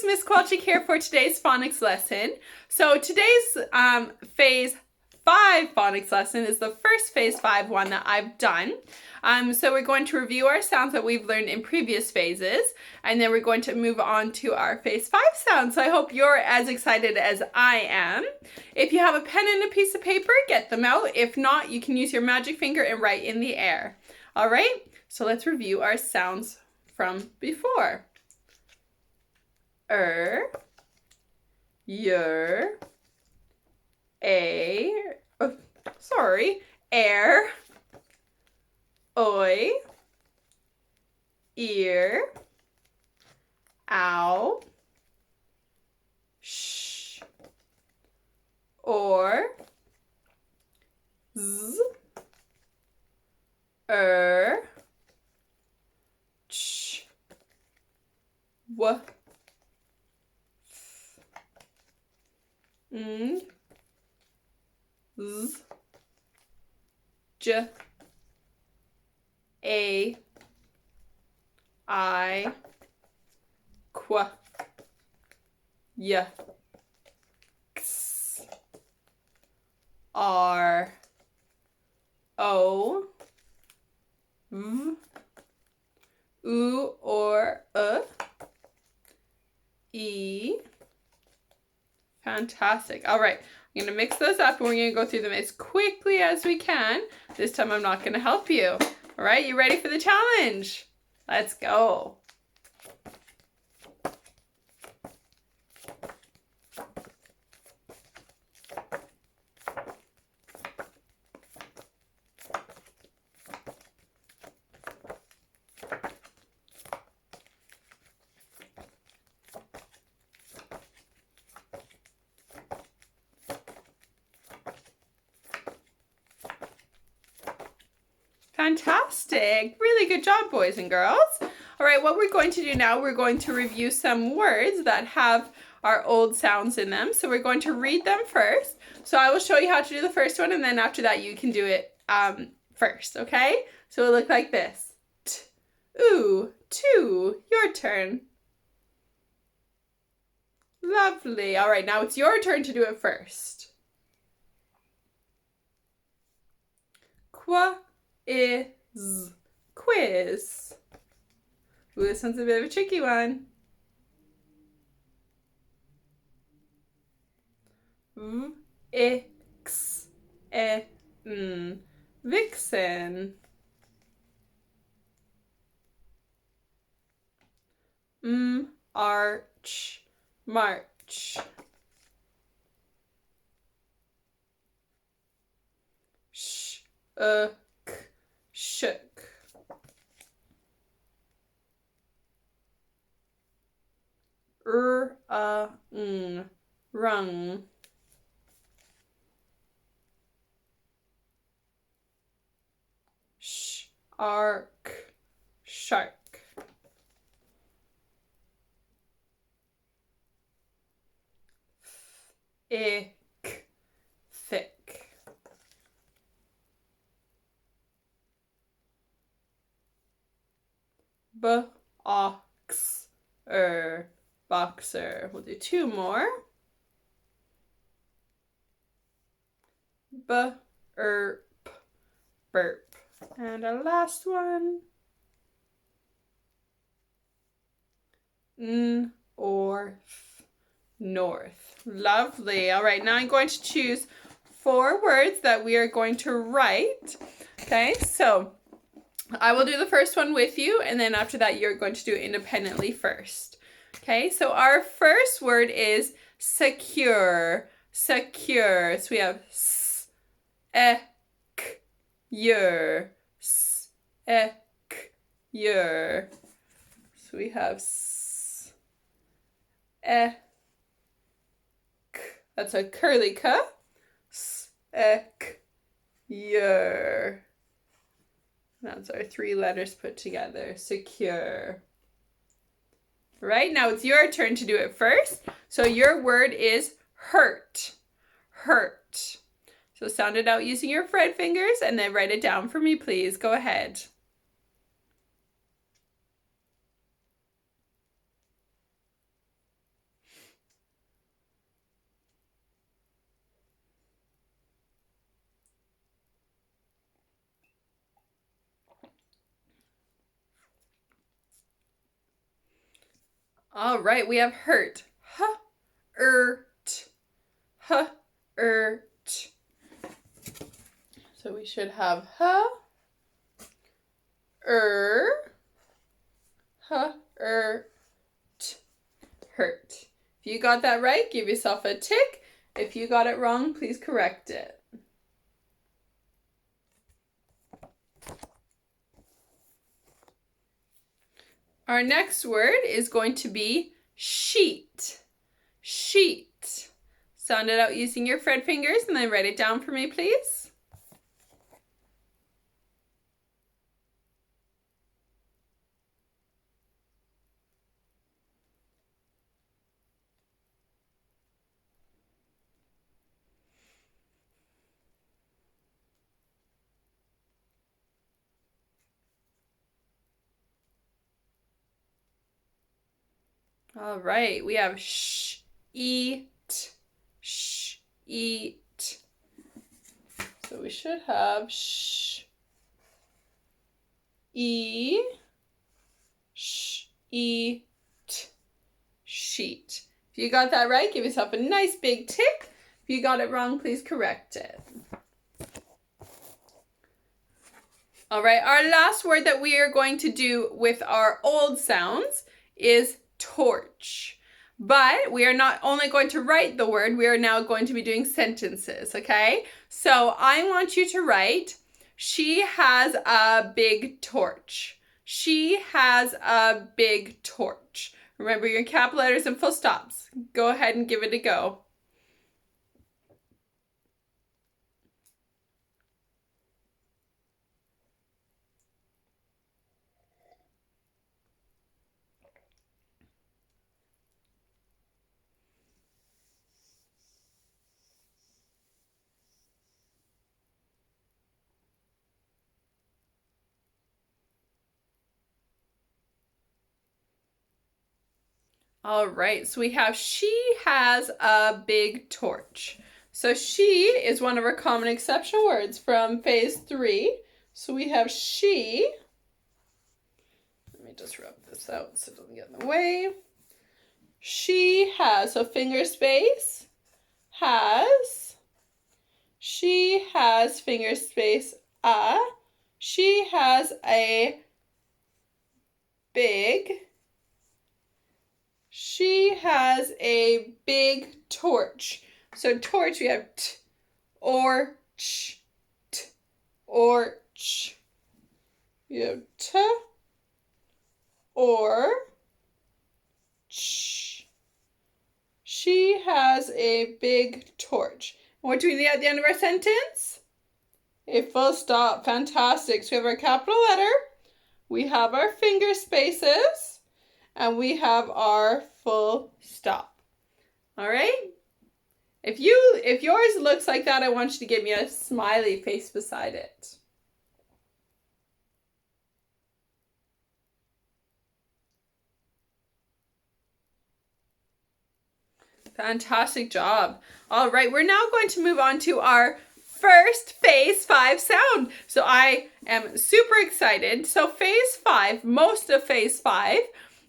Miss Kowalczyk here for today's phonics lesson. So today's phase 5 phonics lesson is the first phase 5 one that I've done. So we're going to review our sounds that we've learned in previous phases, and then we're going to move on to our phase 5 sounds. So I hope you're as excited as I am. If you have a pen and a piece of paper, get them out. If not, you can use your magic finger and write in the air. All right, so let's review our sounds from before. Yer, air, oi, ear, ow, sh, or, z, ch, w, z, j, a, I, qu, y, x, r, o, v, u or e. Fantastic. All right, I'm going to mix those up and we're going to go through them as quickly as we can. This time I'm not going to help you. All right, you ready for the challenge? Let's go. Fantastic. Really good job, boys and girls. All right, what we're going to do now, we're going to review some words that have our old sounds in them. So we're going to read them first. So I will show you how to do the first one, and then after that you can do it first, okay? So it'll look like this. T, oo, two. Your turn. Lovely. All right, now it's your turn to do it first. Qua is quiz. Ooh, this one's a bit of a tricky one. Vixen. Vixen. Arch. March. Shook. Rung. Ark, shark. Ick, thick. Boxer. We'll do two more. Burp. And our last one. North. Lovely. All right, now I'm going to choose 4 words that we are going to write. Okay, so I will do the first one with you, and then after that you're going to do it independently first. Okay, so our first word is secure. Secure. So we have yor. Yor. So we have that's a curly k. Yor. That's our 3 letters put together. Secure. Right, now it's your turn to do it first. So your word is hurt. Hurt. So sound it out using your fret fingers and then write it down for me, please. Go ahead. All right, we have hurt. H-ert. H-ert. So we should have h-er-t, hurt. If you got that right, give yourself a tick. If you got it wrong, please correct it. Our next word is going to be sheet. Sheet. Sound it out using your Fred fingers and then write it down for me, please. All right, we have eat. Eat. So we should have eat, sheet. If you got that right, give yourself a nice big tick. If you got it wrong, please correct it. All right, our last word that we are going to do with our old sounds is torch. But we are not only going to write the word, we are now going to be doing sentences, okay? So I want you to write, she has a big torch. She has a big torch. Remember your capital letters and full stops. Go ahead and give it a go. All right, so we have she has a big torch. So she is one of our common exception words from phase 3. So we have she. Let me just rub this out so it doesn't get in the way. She has, so finger space, has. She has finger space, a. She has a big. She has a big torch. So torch, we have t, or ch, t, or ch. We have t, or ch. She has a big torch. And what do we need at the end of our sentence? A full stop. Fantastic. So we have our capital letter. We have our finger spaces. And we have our full stop. All right? If yours looks like that, I want you to give me a smiley face beside it. Fantastic job. All right, we're now going to move on to our first phase 5 sound. So I am super excited. So phase 5, most of phase 5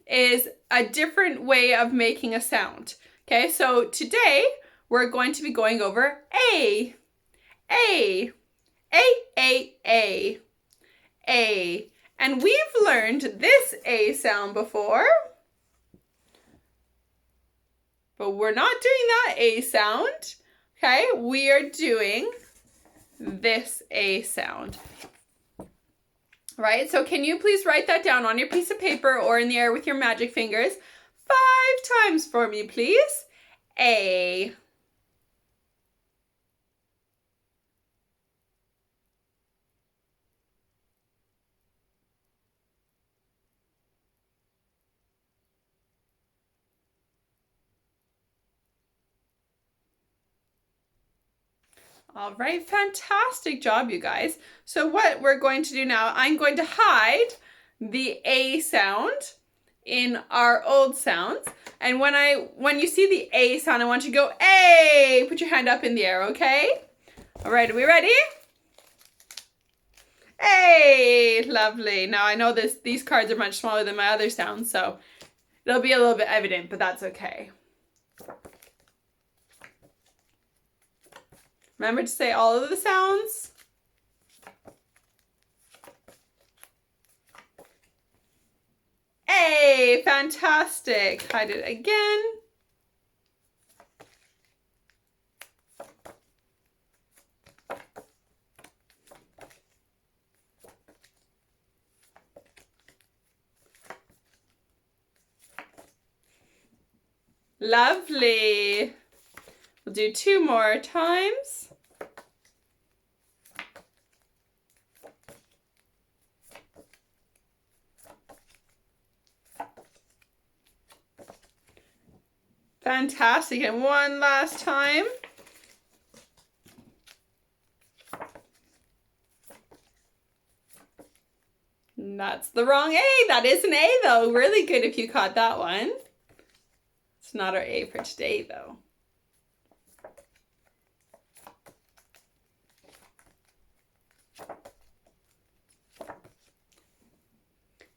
is a different way of making a sound. Okay, so today we're going to be going over A. A. And we've learned this A sound before, but we're not doing that A sound. Okay, we are doing this A sound. Right, so can you please write that down on your piece of paper or in the air with your magic fingers 5 times for me, please? A. All right, fantastic job, you guys. So what we're going to do now, I'm going to hide the A sound in our old sounds. And when you see the A sound, I want you to go A. Put your hand up in the air, okay? All right, are we ready? A. Lovely. Now I know these cards are much smaller than my other sounds, so It'll be a little bit evident, but that's okay. Remember to say all of the sounds. A, fantastic. Hide it again. Lovely. We'll do 2 more times. Fantastic. And one last time. That's the wrong A. That is an A though. Really good if you caught that one. It's not our A for today though.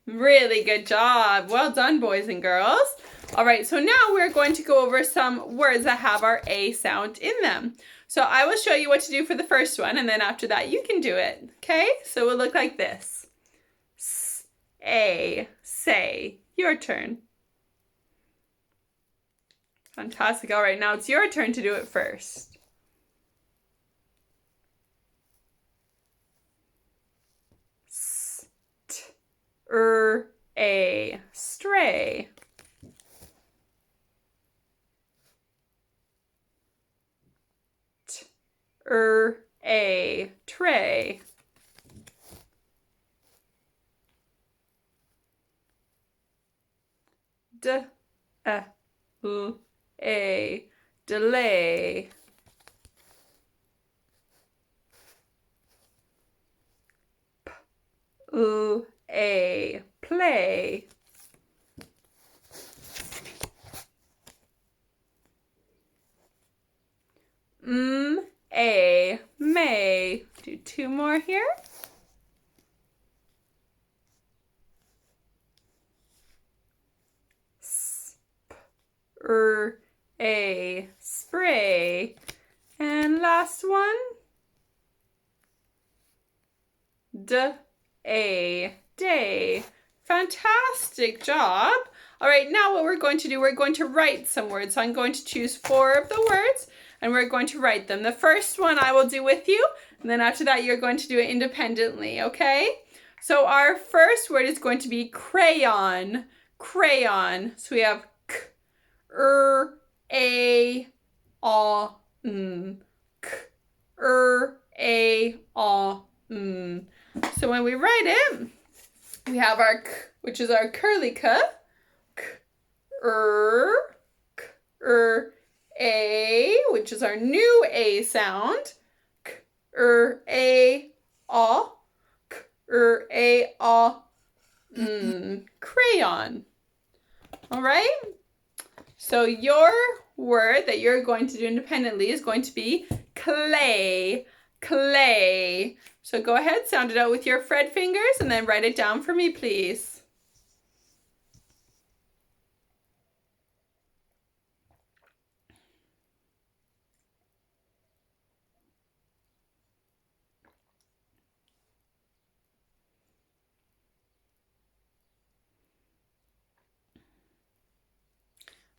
Really good job. Well done, boys and girls. All right, so now we're going to go over some words that have our A sound in them. So I will show you what to do for the first one, and then after that you can do it, okay? So it will look like this. S, A, say. Your turn. Fantastic. All right, now it's your turn to do it first. S, t, a, stray. T, a, tray. D, a, delay. P, a, play. A, may. Do 2 more here. A, spray. And last one. A, day. Fantastic job. All right, now what we're going to do, we're going to write some words. So I'm going to choose 4 of the words and we're going to write them. The first one I will do with you, and then after that you're going to do it independently, okay? So our first word is going to be crayon. Crayon. So we have k, a, n. K, a, n. So when we write it, we have our k, which is our curly k. K, a, which is our new A sound. K, a, k, a, crayon. All right? So your word that you're going to do independently is going to be clay. Clay. So go ahead, sound it out with your Fred fingers and then write it down for me, please.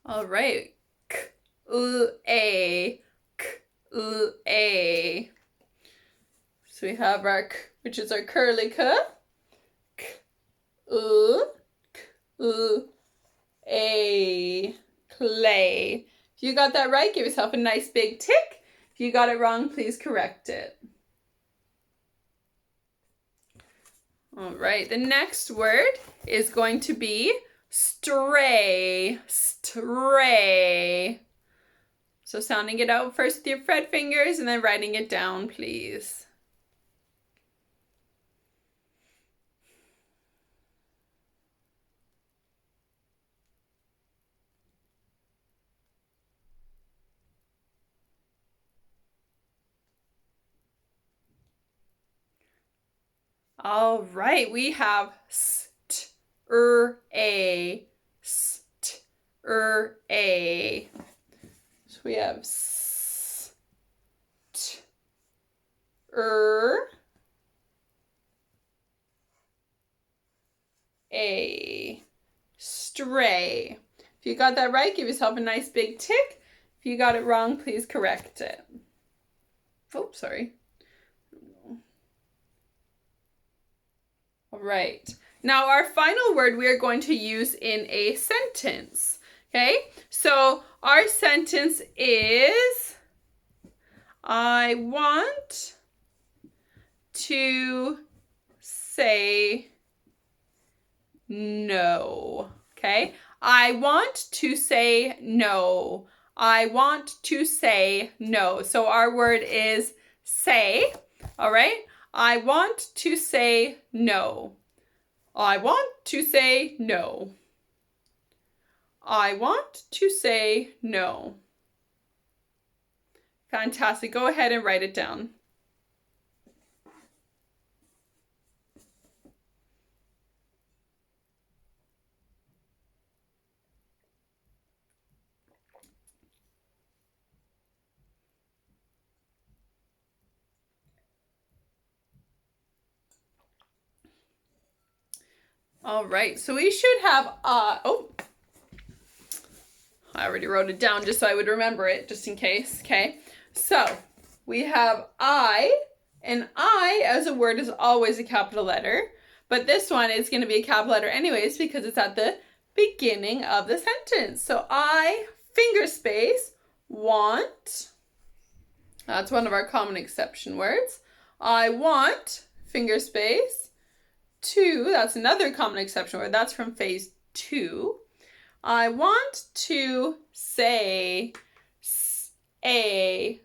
All right. K, a, k, a. So we have our k, which is our curly k. K, a, clay. If you got that right, give yourself a nice big tick. If you got it wrong, please correct it. All right, the next word is going to be stray. Stray. So sounding it out first with your Fred fingers and then writing it down, please. All right, we have st, a, st, A. So we have S, T, A. Stray. If you got that right, give yourself a nice big tick. If you got it wrong, please correct it. Oh, sorry. All right. Now our final word we are going to use in a sentence. Okay? So our sentence is, I want to say no. Okay? I want to say no. I want to say no. So our word is say. All right? I want to say no. I want to say no. I want to say no. Fantastic. Go ahead and write it down. All right, so we should have, oh, I already wrote it down just so I would remember it, just in case, okay? So, we have I, and I as a word is always a capital letter, but this one is going to be a capital letter anyways because it's at the beginning of the sentence. So, I, finger space, want, that's one of our common exception words. I want, finger space, to, that's another common exception word. That's from phase 2. I want to say say.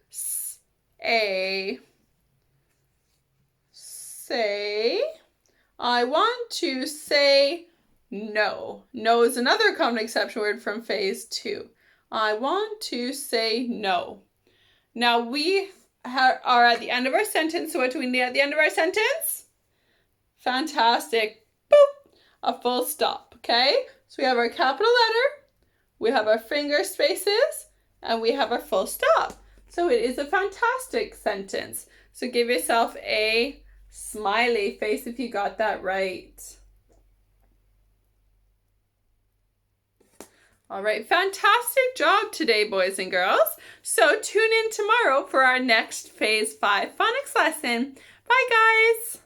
I want to say no. No is another common exception word from phase 2. I want to say no. Now we are at the end of our sentence. So what do we need at the end of our sentence? Fantastic. Boop. A full stop. Okay? So we have our capital letter, we have our finger spaces, and we have our full stop. So it is a fantastic sentence. So give yourself a smiley face if you got that right. All right, fantastic job today, boys and girls. So tune in tomorrow for our next Phase 5 phonics lesson. Bye, guys.